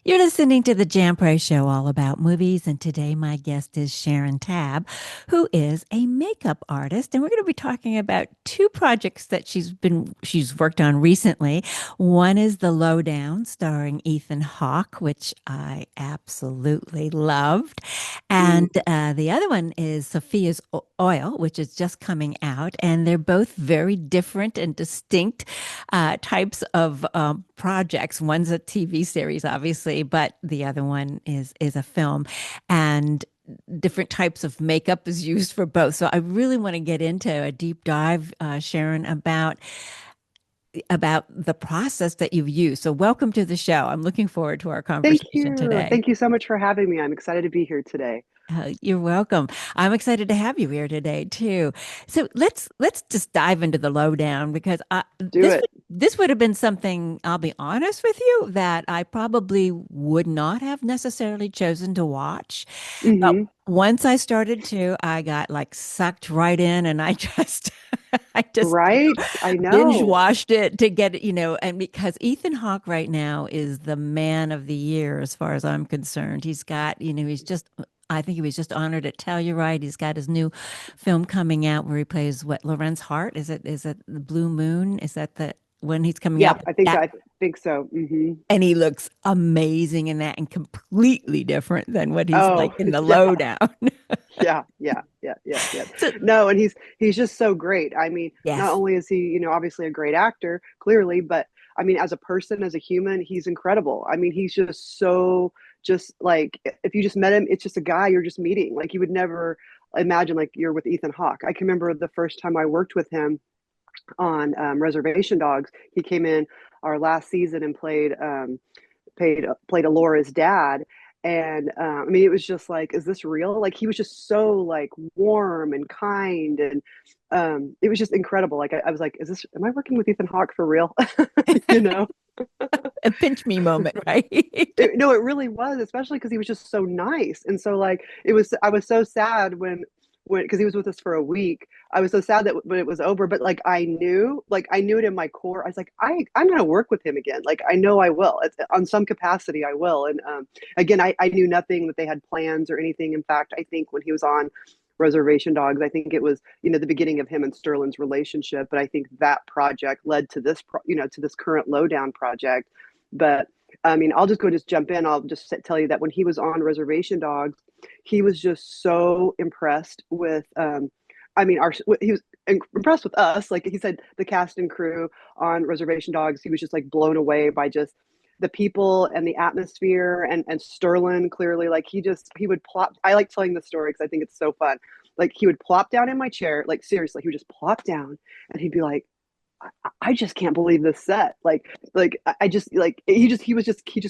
You're listening to the Jam Pro Show, all about movies. And today, my guest is Sharon Tabb, who is a makeup artist. And we're going to be talking about two projects that she's worked on recently. One is The Lowdown, starring Ethan Hawke, which I absolutely loved. Mm. And the other one is Sophia's Oil, which is just coming out. And they're both very different and distinct types of projects. One's a TV series, obviously, but the other one is a film, and different types of makeup is used for both. So I really want to get into a deep dive, Sharon, about the process that you've used. So welcome to the show. I'm looking forward to our Thank conversation you. today. Thank you so much for having me. I'm excited to be here today. You're welcome. I'm excited to have you here today too. So let's just dive into the lowdown because Do it. this would have been something, I'll be honest with you, that I probably would not have necessarily chosen to watch. But Hmm. once I started to, I got like sucked right in, and I just I just Right? I binge know. watched it to get it, and because Ethan Hawke right now is the man of the year as far as I'm concerned. He's got, I think he was just honored at Telluride. He's got his new film coming out where he plays what, Lorenz Hart? Is it The Blue Moon? Is that the when he's coming Yeah, out? I think That I think so. and he looks amazing in that and completely different than what he's like Oh, in the yeah. lowdown. Yeah. So No, and he's just so great. I mean, not yes. only is he, obviously a great actor, clearly, but I mean, as a person, as a human, he's incredible. I mean, he's just like if you just met him, it's just a guy you're just meeting. Like you would never imagine like you're with Ethan Hawke. I can remember the first time I worked with him on Reservation Dogs. He came in our last season and played Alora's dad. And I mean, it was just like, is this real? Like, he was just so like warm and kind, and it was just incredible. Like, I was like, is this? Am I working with Ethan Hawke for real? you know? A pinch me moment, right? No, it really was, especially because he was just so nice. And so like it was I was so sad when because he was with us for a week. I was so sad that when it was over, but I knew it in my core. I was like, I'm gonna work with him again. Like I know I will. On some capacity I will. And again, I knew nothing that they had plans or anything. In fact, I think when he was on Reservation Dogs, I think it was, the beginning of him and Sterling's relationship. But I think that project led to to this current Lowdown project. But I mean, just jump in. I'll just tell you that when he was on Reservation Dogs, he was just so impressed with. I mean, he was impressed with us. Like he said, the cast and crew on Reservation Dogs, he was just like blown away by just the people and the atmosphere and Sterling clearly like he would plop. I like telling the story because I think it's so fun. Like he would plop down in my chair, like seriously, he would just plop down and he'd be like, I just can't believe this set. I just like he just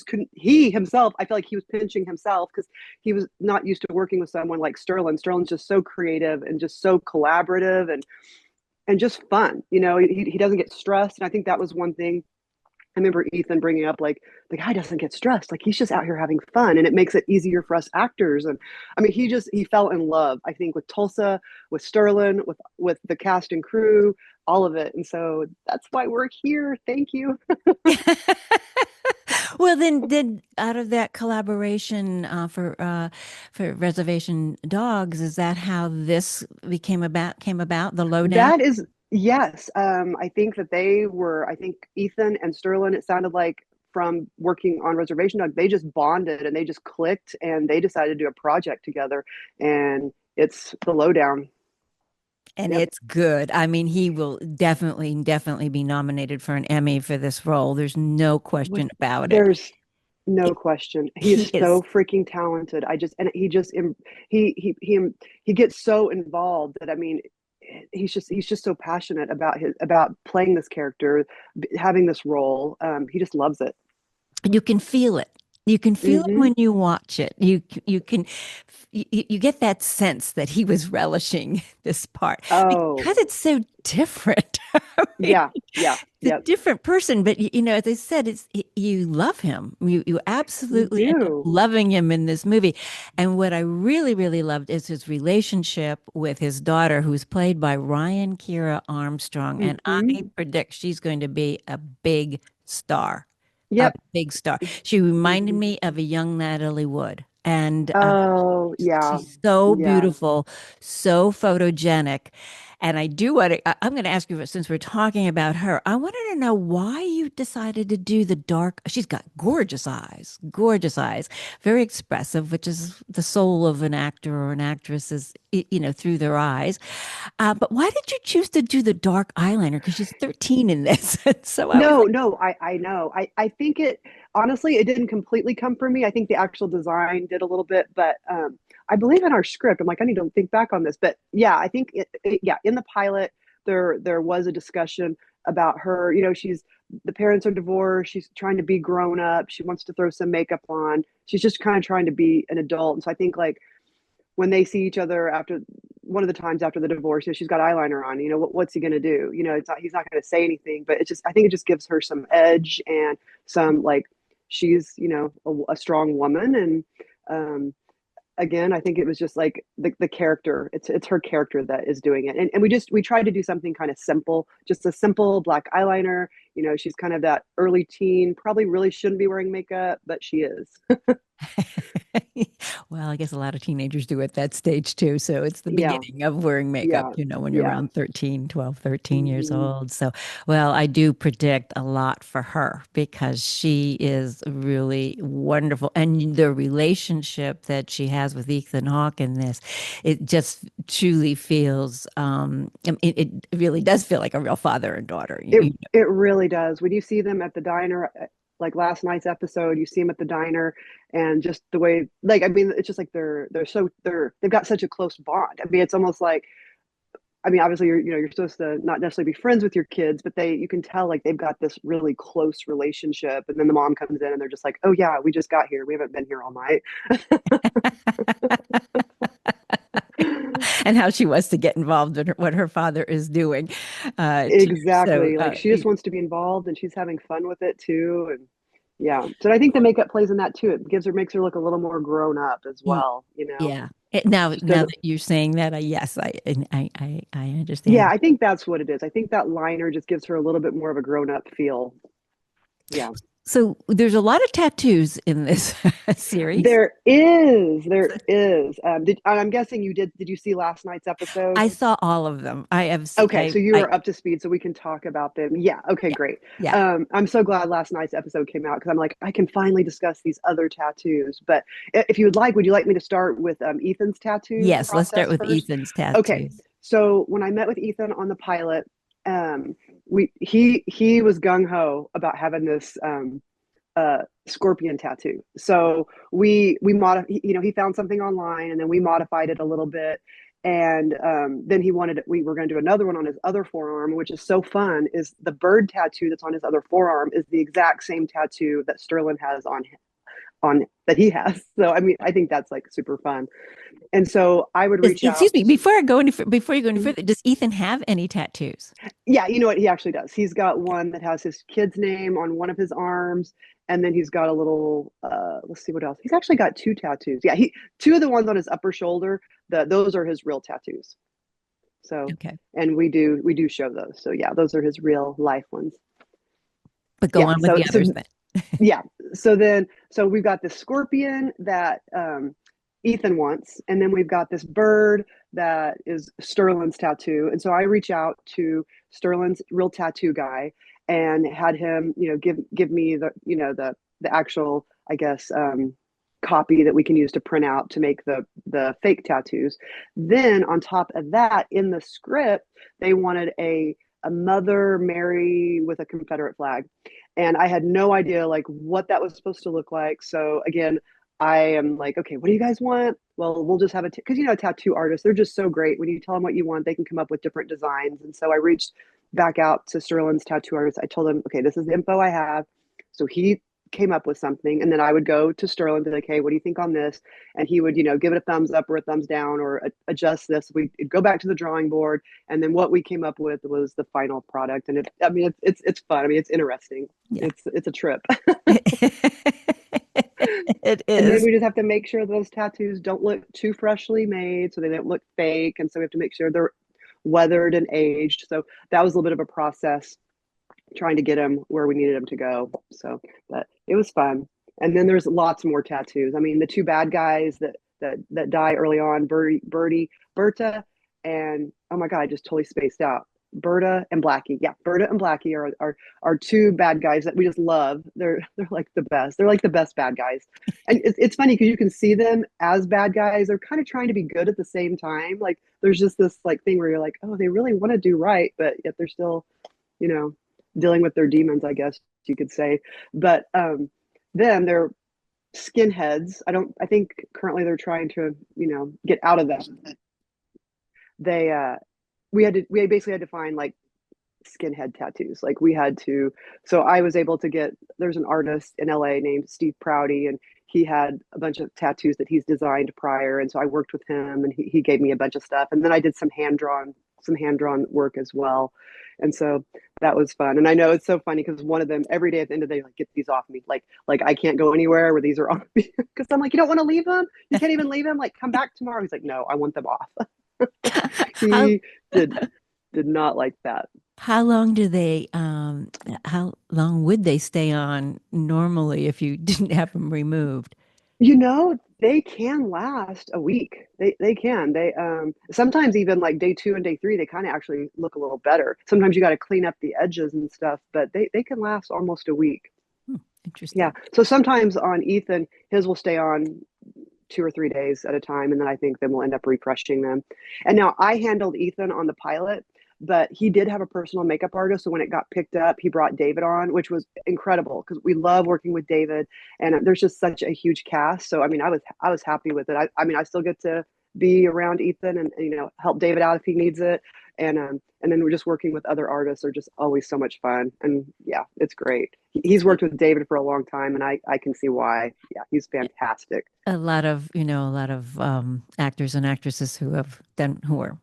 couldn't he himself. I feel like he was pinching himself because he was not used to working with someone like Sterling. Sterling's just so creative and just so collaborative and just fun. He doesn't get stressed, and I think that was one thing I remember Ethan bringing up like the guy doesn't get stressed. Like he's just out here having fun, and it makes it easier for us actors. And I mean, he fell in love. I think with Tulsa, with Sterling, with the cast and crew, all of it. And so that's why we're here. Thank you. Well, then, did out of that collaboration for Reservation Dogs, is that how this came about, the lowdown? That is yes. I think that they were. I think Ethan and Sterling. It sounded like from working on Reservation Dog, they just bonded and they just clicked, and they decided to do a project together. And it's the Lowdown. And Yep. it's good. I mean, he will definitely be nominated for an Emmy for this role. There's no With question about it. there's no question. He He is is. so freaking talented. I just and he just he gets so involved that I mean he's just so passionate about playing this character, having this role. He just loves it. You can feel it. You can feel it Hmm. when you watch it. You get that sense that he was relishing this part Oh, because it's so different. I mean, it's a yeah. different person, but as I said, you love him. You You absolutely end up do. loving him in this movie. And what I really loved is his relationship with his daughter, who's played by Ryan Kira Armstrong. And I Hmm. predict she's going to be a big star. a Yep. big star. She reminded Mhm. me of a young Natalie Wood. And Oh, yeah. she's so Yeah. beautiful, so photogenic. And I do want to, I'm going to ask you, since we're talking about her, I wanted to know why you decided to do the dark. She's got gorgeous eyes, very expressive, which is the soul of an actor or an actress is, through their eyes. But why did you choose to do the dark eyeliner? Because she's 13 in this. So I was No, like, no, I know. I think it honestly it didn't completely come from me. I think the actual design did a little bit, but I believe in our script. I'm like, I need to think back on this. But yeah, I think yeah, in the pilot there was a discussion about her, she's the parents are divorced, she's trying to be grown up, she wants to throw some makeup on. She's just kind of trying to be an adult. And so I think like when they see each other after one of the times after the divorce, she's got eyeliner on. What's he going to do? It's not, he's not going to say anything, but it's just, I think it just gives her some edge and some like, she's, a strong woman. And again, I think it was just like the character, it's her character that is doing it. And we tried to do something kind of simple, just a simple black eyeliner. She's kind of that early teen, probably really shouldn't be wearing makeup, but she is. well, I guess a lot of teenagers do at that stage too. So it's the Yeah. beginning of wearing makeup, Yeah. when you're Yeah. around 13, 12, 13 years Mhm. old. So, well, I do predict a lot for her because she is really wonderful. And the relationship that she has with Ethan Hawke in this, it just truly feels, it really does feel like a real father and daughter. It really does. When you see them at the diner, like last night's episode, you see them at the diner, and just the way, like, I mean, it's just like they've got such a close bond. I mean, it's almost like, I mean, obviously you're supposed to not necessarily be friends with your kids, but you can tell like they've got this really close relationship. And then the mom comes in and they're just like, oh yeah, we just got here. We haven't been here all night. and how she wants to get involved in what her father is doing, too. So, Exactly. Like she just wants to be involved and she's having fun with it too. And yeah. So I think the makeup plays in that too. It makes her look a little more grown up as well. yeah. Now, Just now doesn't that you're saying that, yes, I yeah, understand. I think that's what it is. I think that liner just gives her a little bit more of a grown up feel. Yeah. So there's a lot of tattoos in this series. There is. I'm guessing did you see last night's episode? I saw all of them. I have, Okay, so you I, are up to speed, so we can talk about them. Yeah, okay, yeah, great. yeah. I'm so glad last night's episode came out because I'm like, I can finally discuss these other tattoos. But if you would like, would you like me to start with Ethan's tattoo Yes, let's start process with first? Ethan's Okay, tattoos. so when I met with Ethan on the pilot, he was gung ho about having this scorpion tattoo. So we modified, he found something online and then we modified it a little bit. And then we were going to do another one on his other forearm, which is so fun. Is the bird tattoo that's on his other forearm is the exact same tattoo that Sterling has on that he has. So I mean, I think that's like super fun. And so I would reach Excuse out me, to. before you go any further, does Ethan have any tattoos? Yeah, you know what? He actually does. He's got one that has his kid's name on one of his arms, and then he's got a little. Let's see what else. He's actually got two tattoos. Yeah, he two of the ones on his upper shoulder. Those are his real tattoos. So, Okay, and we do show those. So yeah, those are his real life ones. but go Yeah. on with So the so others then. yeah. So we've got the scorpion that Ethan wants, and then we've got this bird that is Sterling's tattoo. And so I reach out to Sterling's real tattoo guy and had him, give me the actual, I guess, copy that we can use to print out to make the fake tattoos. Then on top of that, in the script, they wanted a Mother Mary with a Confederate flag, and I had no idea like what that was supposed to look like. So again, I am like, okay, what do you guys want? Well, we'll just have because tattoo artists, they're just so great. When you tell them what you want, they can come up with different designs. And so I reached back out to Sterling's tattoo artist. I told him, okay, this is the info I have. So he came up with something, and then I would go to Sterling and be like, hey, what do you think on this? And he would, give it a thumbs up or a thumbs down or adjust this. We'd go back to the drawing board, and then what we came up with was the final product. And I mean, it's fun. I mean, it's interesting. Yeah. It's a trip. It And then is. we just have to make sure those tattoos don't look too freshly made so they don't look fake. And so we have to make sure they're weathered and aged. So that was a little bit of a process trying to get him where we needed him to go. So, but it was fun. And then there's lots more tattoos. I mean, the two bad guys that die early on, Berta, and oh my God, I just totally spaced out. Berta and Blackie. Yeah, Berta and Blackie are two bad guys that we just love. They're like the best. They're like the best bad guys. And it's funny because you can see them as bad guys. They're kind of trying to be good at the same time. Like there's just this like thing where you're like, oh, they really want to do right, but yet they're still, you know, dealing with their demons, I guess you could say. But then they're skinheads. I think currently they're trying to, get out of that. They we basically had to find like skinhead tattoos. Like we had to, so I was able to get, there's an artist in LA named Steve Prouty, and he had a bunch of tattoos that he's designed prior. And so I worked with him, and he gave me a bunch of stuff. And then I did some hand drawn work as well. And so that was fun. And I know it's so funny because one of them every day at the end of the day, like, get these off me. Like I can't go anywhere where these are on me. Because I'm like, you don't want to leave them? You can't even leave them? Like, come back tomorrow. He's like, no, I want them off. How He did not like that. how long do they how long would they stay on normally if you didn't have them removed? They can last a week. They can. They sometimes even like day 2 and day 3, they kind of actually look a little better. Sometimes you got to clean up the edges and stuff, but they can last almost a week. Hmm, Yeah. interesting. So sometimes on Ethan, his will stay on 2 or 3 days at a time, and then I think then we'll end up refreshing them. And now I handled Ethan on the pilot, but he did have a personal makeup artist. So when it got picked up, he brought David on, which was incredible because we love working with David, and there's just such a huge cast. So I mean, I was happy with it. I mean, I still get to be around Ethan and help David out if he needs it, and then we're just working with other artists are just always so much fun. And yeah, it's great. He's worked with David for a long time, and I can see why. Yeah, he's fantastic. A lot of actors and actresses who are,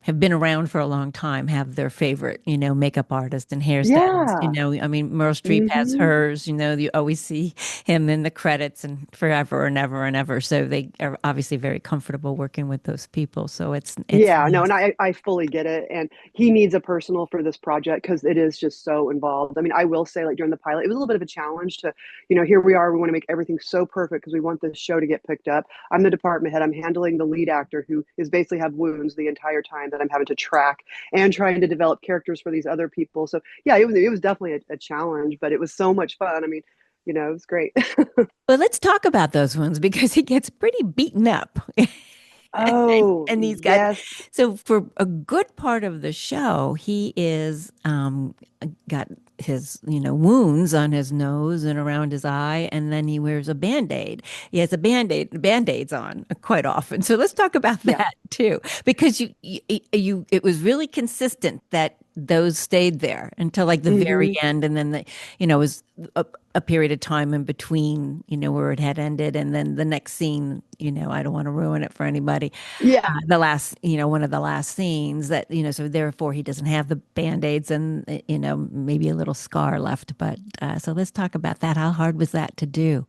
have been around for a long time have their favorite, makeup artist and hairstylist. Yeah. I mean, Meryl Streep has Hmm. hers, you always see him in the credits and forever and ever and ever. So they are obviously very comfortable working with those people. So it's Yeah, no, nice. and I fully get it. And he needs a personal for this project because it is just so involved. I mean, I will say, like during the pilot, it was a little bit of a challenge to, here we are, we want to make everything so perfect because we want this show to get picked up. I'm the department head. I'm handling the lead actor who is basically have wounds the entire time that I'm having to track and trying to develop characters for these other people. So yeah, it was definitely a challenge, but it was so much fun. I mean, it was great. But let's talk about those ones because he gets pretty beaten up. Oh, And he's got, yes. so for a good part of the show, he is got his, wounds on his nose and around his eye, and then he wears a band-aid. He has band-aids on quite often. So let's talk about Yeah. that too, because it was really consistent that those stayed there until like the very Hmm. end, and then it was a period of time in between, where it had ended, and then the next scene, I don't want to ruin it for anybody. Yeah. The last, one of the last scenes that, so therefore he doesn't have the band-aids and, maybe a little scar left. But so let's talk about that. How hard was that to do?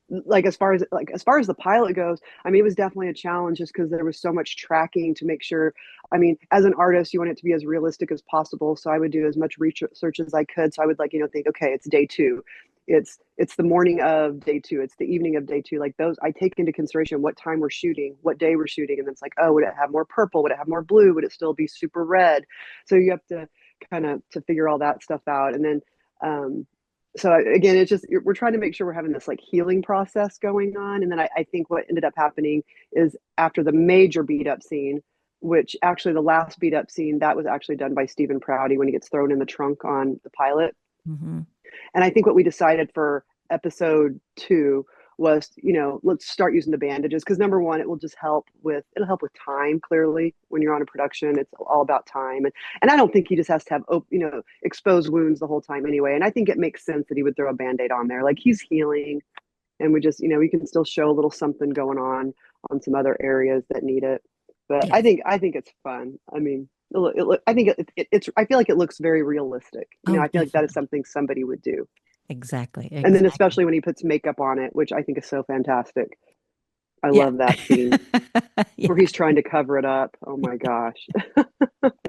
Like as far as the pilot goes, I mean, it was definitely a challenge just because there was so much tracking to make sure. I mean, as an artist, you want it to be as realistic as possible, so I would do as much research as I could. So I would, like, think, okay, it's day 2, it's the morning of day 2, it's the evening of day 2. Like those, I take into consideration what time we're shooting, what day we're shooting, and then it's like, oh, would it have more purple, would it have more blue, would it still be super red? So you have to kind of to figure all that stuff out. And then so again, it's just we're trying to make sure we're having this like healing process going on. And then I think what ended up happening is after the major beat up scene, which actually the last beat up scene that was actually done by Stephen Prouty when he gets thrown in the trunk on the pilot. Hmm. And I think what we decided for episode 2 was, let's start using the bandages because number one, it'll help with time. Clearly, when you're on a production, it's all about time, and I don't think he just has to have exposed wounds the whole time anyway. And I think it makes sense that he would throw a band-aid on there, like he's healing, and we just we can still show a little something going on some other areas that need it. But I Yes. think I think it's fun. I mean, I think it's I feel like it looks very realistic. Oh, I feel like that is definitely. something somebody would do. Exactly. And then Exactly. especially when he puts makeup on it, which I think is so fantastic. I Yeah. love that scene Yeah. where he's trying to cover it up. Oh my gosh.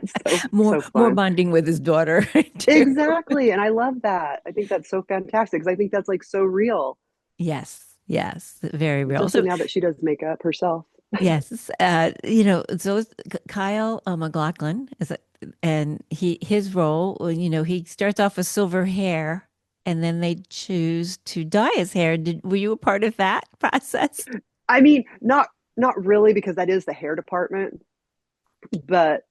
It's so More so more fun. bonding with his daughter too. Exactly. And I love that. I think that's so fantastic because I think that's like so real, Yes. Yes. Very real. especially So now that she does makeup herself. yes, so is Kyle MacLachlan is it, and his role, well, he starts off with silver hair, and then they choose to dye his hair. Were you a part of that process? I mean, not really because that is the hair department, but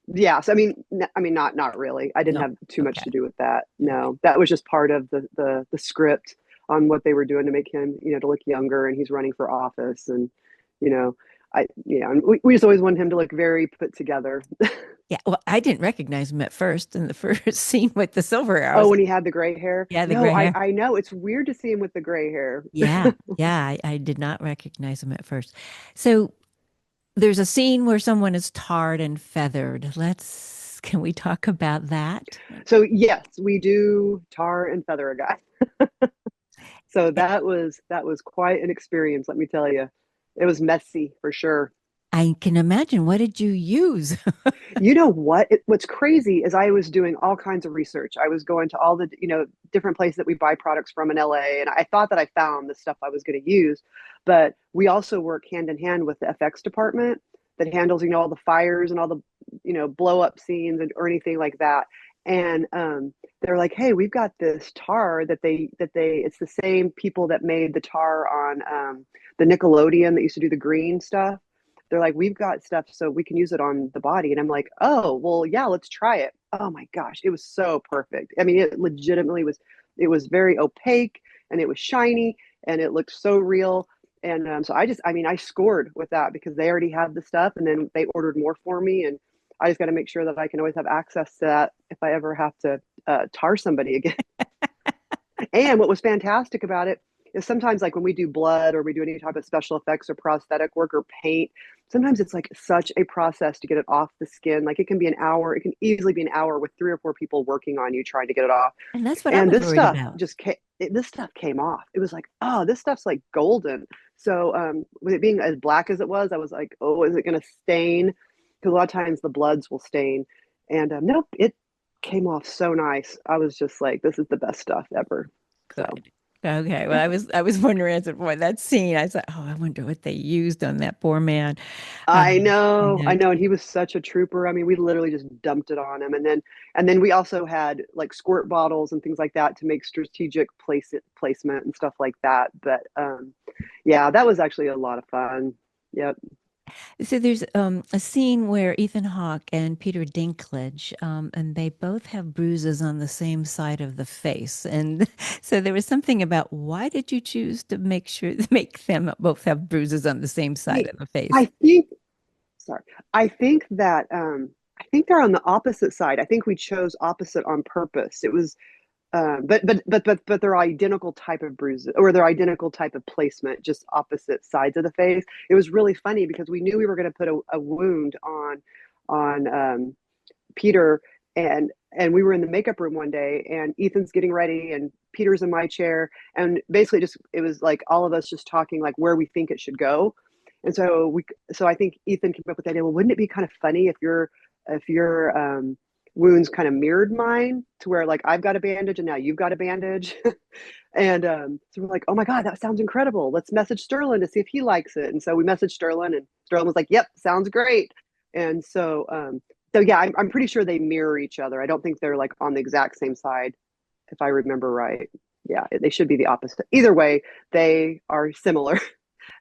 yeah, so I mean not really. I didn't No. have too much Okay. to do with that. Okay. No. That was just part of the script on what they were doing to make him, to look younger, and he's running for office, and you know, and we just always wanted him to look very put together. Yeah. Well, I didn't recognize him at first in the first scene with the silver hair. I Oh, was when like, he had the gray hair. yeah, the No, gray I hair. I know it's weird to see him with the gray hair. Yeah. Yeah. I did not recognize him at first. So there's a scene where someone is tarred and feathered. Can we talk about that? So yes, we do tar and feather a guy. So that was quite an experience, let me tell you. It was messy for sure. I can imagine. What did you use? You know what? What's crazy is I was doing all kinds of research. I was going to all the, different places that we buy products from in LA, and I thought that I found the stuff I was going to use. But we also work hand in hand with the FX department that handles, all the fires and all the, blow up scenes or anything like that. And they're like, hey, we've got this tar it's the same people that made the tar on the Nickelodeon that used to do the green stuff. They're like, we've got stuff so we can use it on the body. And I'm like, oh, well, yeah, let's try it. Oh my gosh, it was so perfect. I mean, it legitimately was, it was very opaque, and it was shiny, and it looked so real. And so I scored with that because they already had the stuff, and then they ordered more for me. And I just got to make sure that I can always have access to that if I ever have to tar somebody again. And what was fantastic about it is sometimes, like when we do blood or we do any type of special effects or prosthetic work or paint, sometimes it's like such a process to get it off the skin. Like it can be an hour, it can easily be an hour with three or four people working on you trying to get it off. And that's what I And was this worried stuff about. this stuff came off. It was like, oh, this stuff's like golden. So with it being as black as it was, I was like, oh, is it going to stain? Because a lot of times the bloods will stain. And nope, it came off so nice. I was just like, this is the best stuff ever. So Good. Okay. Well, I was wondering as for that scene. I thought, oh, I wonder what they used on that poor man. I You know, know, I know, and he was such a trooper. I mean, we literally just dumped it on him, and then we also had like squirt bottles and things like that to make strategic placement and stuff like that. But yeah, that was actually a lot of fun. Yep. so there's a scene where Ethan Hawke and Peter Dinklage, and they both have bruises on the same side of the face. And so there was something about why did you choose to make them both have bruises on the same side I of the face? I think sorry. I think they're on the opposite side. I think we chose opposite on purpose. It was but they're identical type of bruises, or they're identical type of placement, just opposite sides of the face. It was really funny because we knew we were going to put a wound on Peter, and we were in the makeup room one day, and Ethan's getting ready, and Peter's in my chair, and basically just it was like all of us just talking like where we think it should go. And so I think Ethan came up with the idea, well, wouldn't it be kind of funny if your wounds kind of mirrored mine, to where like I've got a bandage and now you've got a bandage. And so we're like, oh my God, that sounds incredible. Let's message Sterling to see if he likes it. And so we messaged Sterling, and Sterling was like, yep, sounds great. And so yeah, I'm pretty sure they mirror each other. I don't think they're like on the exact same side, if I remember right. Yeah, they should be the opposite. Either way, they are similar.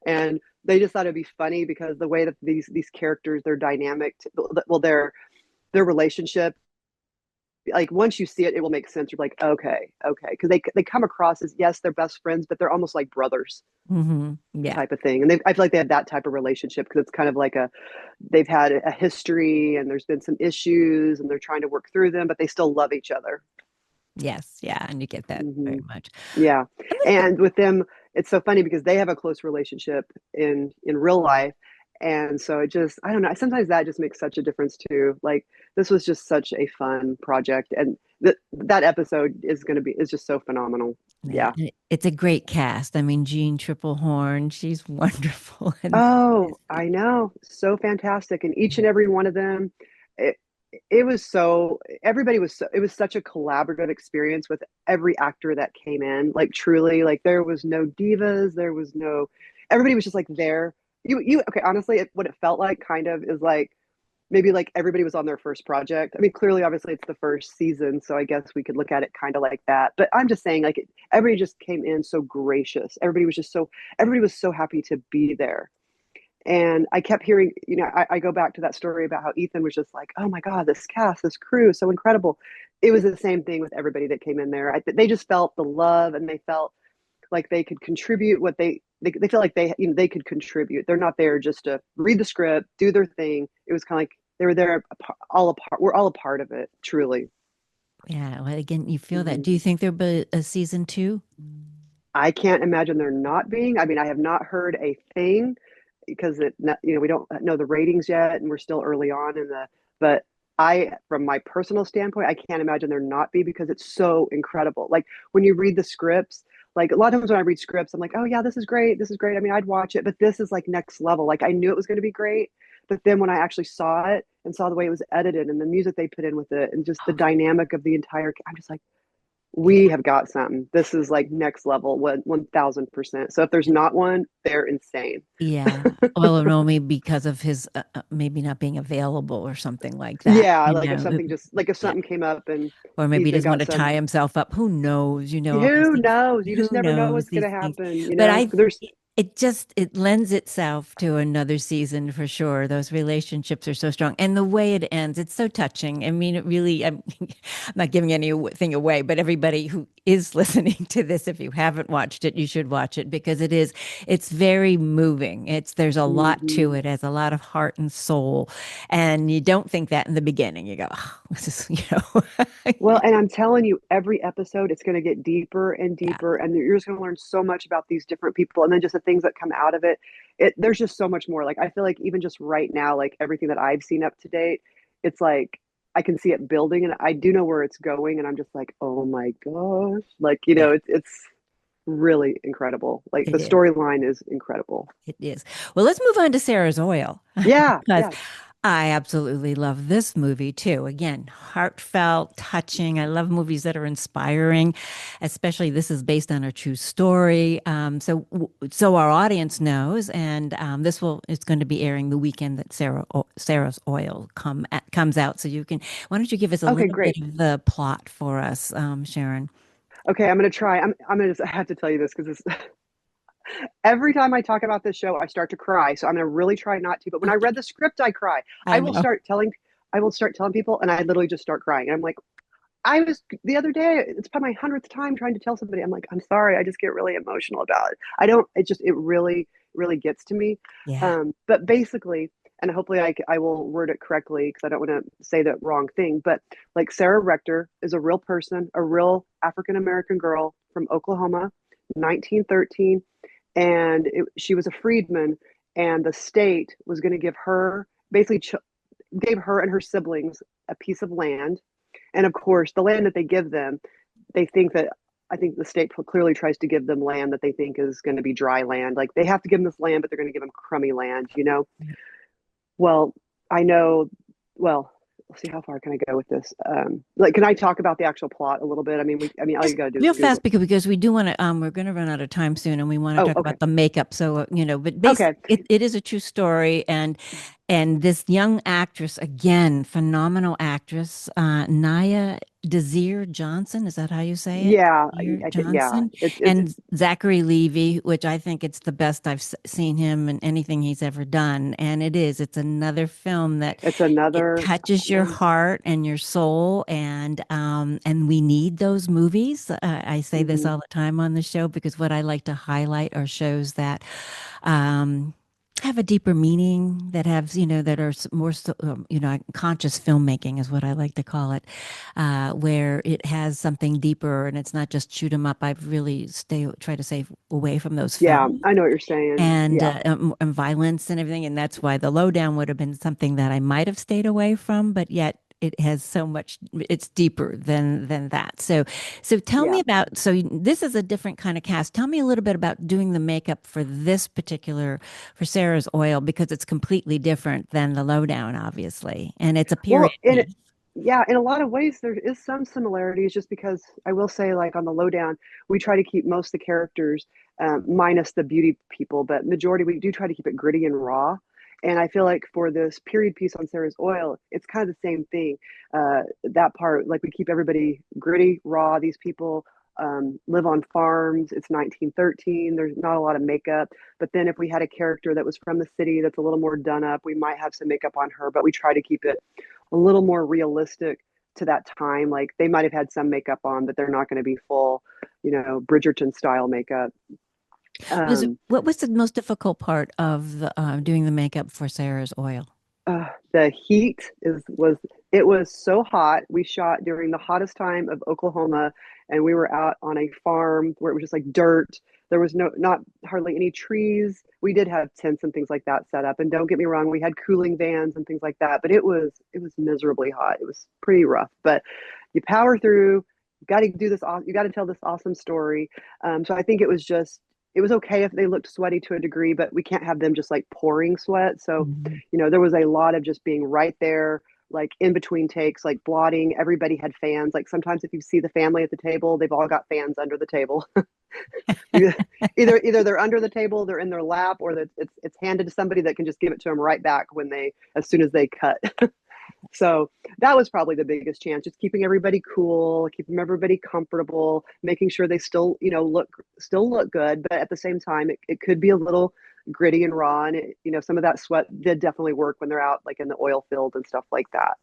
And they just thought it'd be funny because the way that these characters, their dynamic, well, their relationship, like once you see it, it will make sense. You're like, okay, because they come across as, yes, they're best friends, but they're almost like brothers Yeah. type of thing. And I feel like they have that type of relationship because it's kind of like they've had a history, and there's been some issues, and they're trying to work through them, but they still love each other. Yes. Yeah. And you get that Hmm. very much. Yeah. And And with them, it's so funny because they have a close relationship in real life. And so it just, I don't know, sometimes that just makes such a difference too. Like this was just such a fun project. And that episode is going to be is just so phenomenal. Yeah, Yeah. and it's a great cast. I mean, Jeanne Tripplehorn, she's wonderful, and Oh, I know. So fantastic. And each and every one of them, it, it was so, everybody was so, it was such a collaborative experience with every actor that came in. Like truly, like there was no divas, there was no, everybody was just like there. Okay, honestly, what it felt like kind of is like maybe like everybody was on their first project. I mean, clearly, obviously, it's the first season, so I guess we could look at it kind of like that. But I'm just saying, like, everybody just came in so gracious. Everybody was so happy to be there. And I kept hearing, I go back to that story about how Ethan was just like, oh my God, this cast, this crew, so incredible. It was the same thing with everybody that came in there. They just felt the love and they felt like they could contribute what they feel like they could contribute. They're not there just to read the script, do their thing. It was kind of like they were there all a part. We're all a part of it, truly. yeah. Well, again, you feel that. Mhm. Do you think there'll be a season two? I can't imagine there not being. I mean, I have not heard a thing because we don't know the ratings yet, and we're still early on in the. But from my personal standpoint, I can't imagine there not be because it's so incredible. Like when you read the scripts, like a lot of times when I read scripts, I'm like, oh yeah, this is great, this is great. I mean, I'd watch it, but this is like next level. Like I knew it was going to be great, but then when I actually saw it and saw the way it was edited and the music they put in with it and just the dynamic of the entire, I'm just like we Yeah. have got something. This is like next level, 1000%. So if there's not one, they're insane. Yeah. Well, and only because of his maybe not being available or something like that. Yeah, like if something just like if Yeah. something came up and Or maybe he Ethan doesn't want got to tie some, himself up. Who knows? All these who things. knows? You just Who never know knows what's these going to things? happen. But There's it lends itself to another season for sure. Those relationships are so strong. And the way it ends, it's so touching. I mean, it really, I'm not giving anything away, but everybody who is listening to this, if you haven't watched it, you should watch it because it's very moving. There's a lot to mhm. it, has a lot of heart and soul. And you don't think that in the beginning. You go, oh, this is. Well, and I'm telling you, every episode it's going to get deeper and Yeah. deeper, and you're just going to learn so much about these different people, and then just the things that come out of it. There's just so much more. Like I feel like even just right now, like everything that I've seen up to date, it's like I can see it building, and I do know where it's going, and I'm just like, oh my gosh, like Yeah, it's really incredible. Like the it is. storyline is incredible. It is. Well, let's move on to Sarah's Oil Yeah, because yeah. I absolutely love this movie too. Again, heartfelt, touching. I love movies that are inspiring, especially this is based on a true story. So our audience knows, and it's going to be airing the weekend that Sarah's Oil comes out. So you can. Why don't you give us a Okay, little bit great. of the plot for us, Sharon? Okay, I'm gonna try. I'm gonna just, I have to tell you this because every time I talk about this show, I start to cry. So I'm gonna really try not to. But when I read the script, I cry. I I will know. start telling, I will start telling people, and I literally just start crying. And I'm like, I was the other day. It's probably my 100th time trying to tell somebody. I'm like, I'm sorry. I just get really emotional about it. I don't. It really, really gets to me. Yeah. But basically, and hopefully I will word it correctly because I don't want to say the wrong thing. But like Sarah Rector is a real person, a real African American girl from Oklahoma, 1913 and she was a freedman, and the state was going to give her basically gave her and her siblings a piece of land, and of course the land that they give them, they think that I think the state clearly tries to give them land that they think is going to be dry land. Like they have to give them this land, but they're going to give them crummy land. Well, I know. Well, let's see how far can I go with this. Like, can I talk about the actual plot a little bit? I mean, all you Just got to do is real fast Google. because we do want to we're going to run out of time soon and we want to Oh, talk okay, about the makeup so but okay, it is a true story and this young actress again phenomenal actress Naya Desir Johnson, is that how you say it? yeah, Desir I think yeah, Johnson it's and Zachary Levi, which I think it's the best I've seen him in anything he's ever done, and it's another film that it's it another. touches your Yeah. heart and your soul, and we need those movies. I say this Hmm. all the time on the show because what I like to highlight are shows that um, have a deeper meaning, that have that are more conscious filmmaking is what I like to call it, where it has something deeper and it's not just shoot 'em up. I've really try to stay away from those Yeah, films I know what you're saying. Yeah. and violence and everything. And that's why the Lowdown would have been something that I might have stayed away from, but yet it has so much, it's deeper than that. So tell me Yeah. about, so this is a different kind of cast. Tell me a little bit about doing the makeup for this particular, for Sarah's Oil, because it's completely different than the Lowdown, obviously. And it's a period Well, piece. yeah, in a lot of ways there is some similarities just because I will say like on the Lowdown, we try to keep most of the characters minus the beauty people, but majority we do try to keep it gritty and raw. And I feel like for this period piece on Sarah's Oil, it's kind of the same thing. That part, like we keep everybody gritty, raw. These people live on farms. It's 1913. There's not a lot of makeup. But then if we had a character that was from the city that's a little more done up, we might have some makeup on her, but we try to keep it a little more realistic to that time. Like they might have had some makeup on, but they're not going to be full, Bridgerton style makeup. Um, What was the most difficult part of doing the makeup for Sarah's Oil? the heat was it was so hot. We shot during the hottest time of Oklahoma, and we were out on a farm where it was just like dirt. There was not hardly any trees. We did have tents and things like that set up. And don't get me wrong, we had cooling vans and things like that. But it was miserably hot. It was pretty rough. But you power through. You got to do this. You got to tell this awesome story. So I think it was okay if they looked sweaty to a degree, but we can't have them just like pouring sweat. So Mhm. there was a lot of just being right there, like in between takes, like blotting. Everybody had fans. Like sometimes if you see the family at the table, they've all got fans under the table. either they're under the table, they're in their lap, or that it's handed to somebody that can just give it to them right back as soon as they cut. So that was probably the biggest chance, just keeping everybody cool, keeping everybody comfortable, making sure they still look good, but at the same time, it could be a little gritty and raw, and some of that sweat did definitely work when they're out like in the oil field and stuff like that.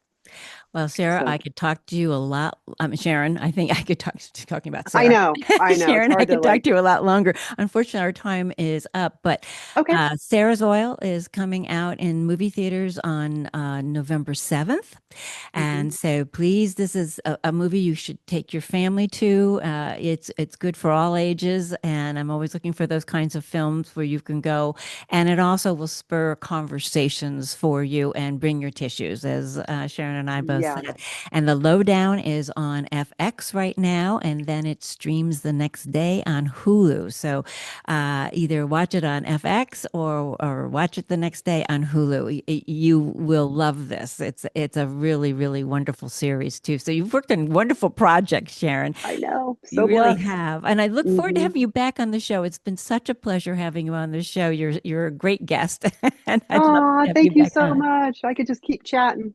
Well, Sarah, So I could talk to you a lot. Sharon, I think I could talking about I Sarah. know, I know, it's Sharon, I hard to could talk like. to you a lot longer. Unfortunately, our time is up, but Okay. Sarah's Oil is coming out in movie theaters on November 7th. Hmm. And so please, this is a movie you should take your family to. It's good for all ages, and I'm always looking for those kinds of films where you can go, and it also will spur conversations for you and bring your tissues, as Sharon and I both Yeah. said. And The Lowdown is on FX right now, and then it streams the next day on Hulu. So either watch it on FX or watch it the next day on Hulu. You will love this. It's a really, really wonderful series too. So you've worked on wonderful projects, Sharon. I know, You so really blessed. have. And I look forward to Hmm. having you back on the show. It's been such a pleasure having you on the show. You're a great guest, and I'd love to Oh, have you thank you back so on. much. I could just keep chatting,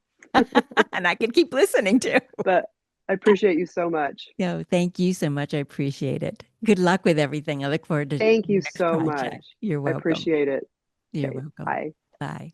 And I could keep listening too. but I appreciate you so much. Thank you so much. I appreciate it. Good luck with everything. I look forward to Thank your you next so project. much. You're I welcome. appreciate it. You're Okay, welcome. bye. Bye.